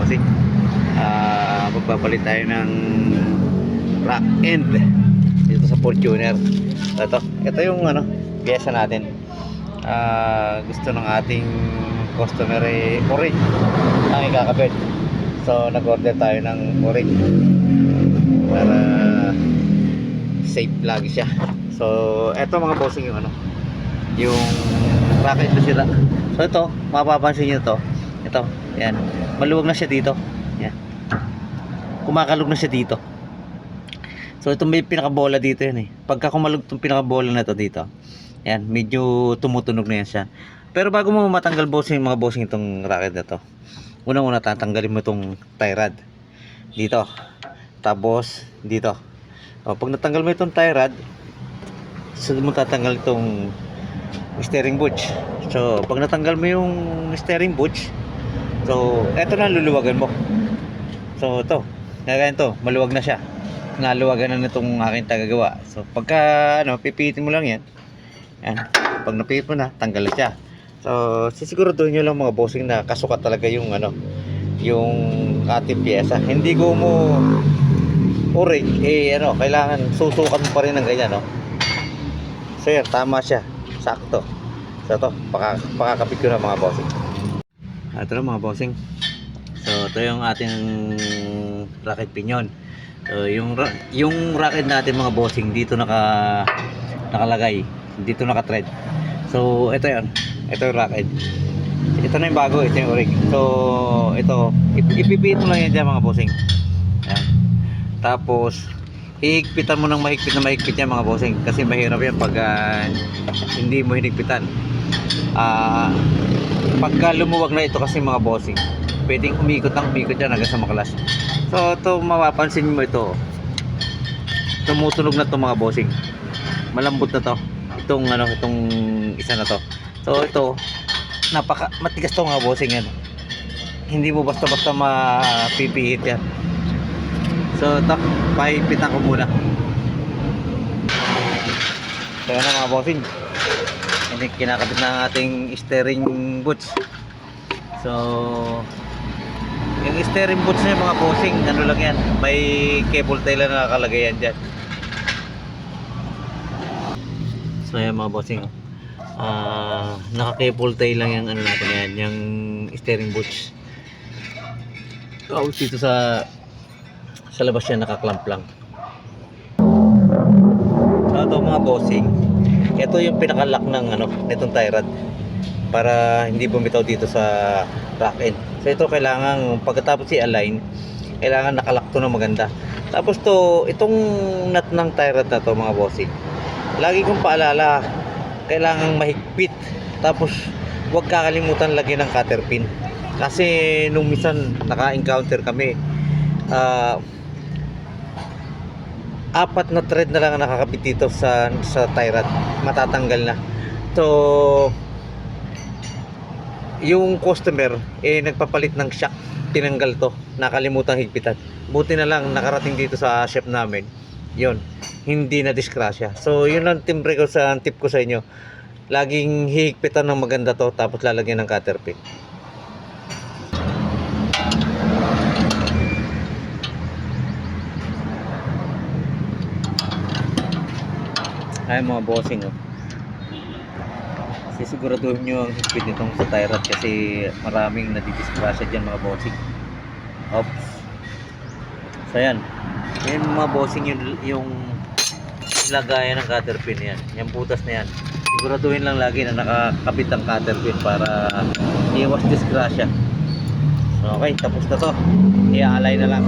bossing. Magpapalit tayo ng rack end dito sa Fortuner. Ito yung pyesa natin. Gusto ng ating customer orange ang ikakabit. So nag-order tayo ng orange para safe lagi siya. So eto mga bossing yung yung racket na sila. So ito, mapapansin nyo ito, yan, maluwag na siya dito, yan, kumakalog na siya dito. So ito may pinakabola dito yan pagka kumalog itong pinakabola na ito dito, yan, medyo tumutunog na yan siya. Pero bago mo matanggal bossing, mga bossing, itong racket na to, unang-una tatanggalin mo itong tie rod dito, tapos dito. Pag natanggal mo itong tie rod, sunod mo tatanggal itong steering butch. So pag natanggal mo yung steering butch, so eto na luluwagan mo. So ito, ganito, maluwag na siya. Naluwagan na nitong aking tagagawa. So pagka pipitin mo lang yan. Yan. Pag napipit mo na, tanggal na siya. So sisiguraduhin nyo lang mga bossing na kasukat talaga yung yung ating pyesa. Hindi ko mo orig kailangan susukat mo pa rin ng ganyan, So yan, tama siya. Sakto. So ito, pakakapit ko na mga bossing. Ito na mga bossing. So ito yung ating racket pinion. So yung racket natin mga bossing dito nakalagay, dito naka-thread. So ito yon, ito yung racket. Ito na yung bago, ito yung orig. So ito, ipipit mo lang yan dyan mga bossing. Yan. Tapos hihigpitan mo ng mahigpit yan mga bossing, kasi mahirap yan pag hindi mo hinigpitan. Pagka lumuwag na ito kasi mga bossing, pwedeng umikot yan hanggang sa maklas. So ito, mapapansin mo ito, tumutunog na ito mga bossing, malambot na to itong isa na to. So ito, matigas to mga bossing yan, hindi mo basta mapipihit yan. So ito, pahipitan ko muna. So yan mga bossing, hindi kinakabit ng ating steering butch. So yung steering butch na mga bossing, lang yan, may cable tie lang nakakalagay yan dyan. So yan mga bossing, naka cable tie lang yung natin yan, yung steering butch. Dito sa labas yan nakaklamp lang. So ito mga bossing, ito yung pinakalock ng nitong tie rod para hindi bumitaw dito sa rack end. So ito kailangan pagkatapos i-align, kailangan nakalock to na maganda. Tapos itong nut ng tie rod na to mga bossing, lagi kong paalala, kailangan mahigpit. Tapos huwag kakalimutan lagyan ng cutter pin, kasi nung minsan naka-encounter kami, 4 na thread na lang ang nakakabit dito sa tie rod, matatanggal na. So yung customer nagpapalit ng shock, tinanggal to, nakalimutan higpitan. Buti na lang nakarating dito sa shop namin, yon, hindi na disgrasya. So yun lang tip ko sa inyo, laging higpitan ng maganda to, tapos lalagyan ng cutter pin. Ay mga bossing, sisiguraduhin nyo ang higpit nitong sa tie rod, kasi maraming nadidisgrasya dyan mga bossing. Oops. So yan mga bossing, yung lagayan ng cutter pin yan, yung butas na yan, siguraduhin lang lagi na nakakabit ang cutter pin para iwas disgrasya. So okay, tapos na to, i-align na lang.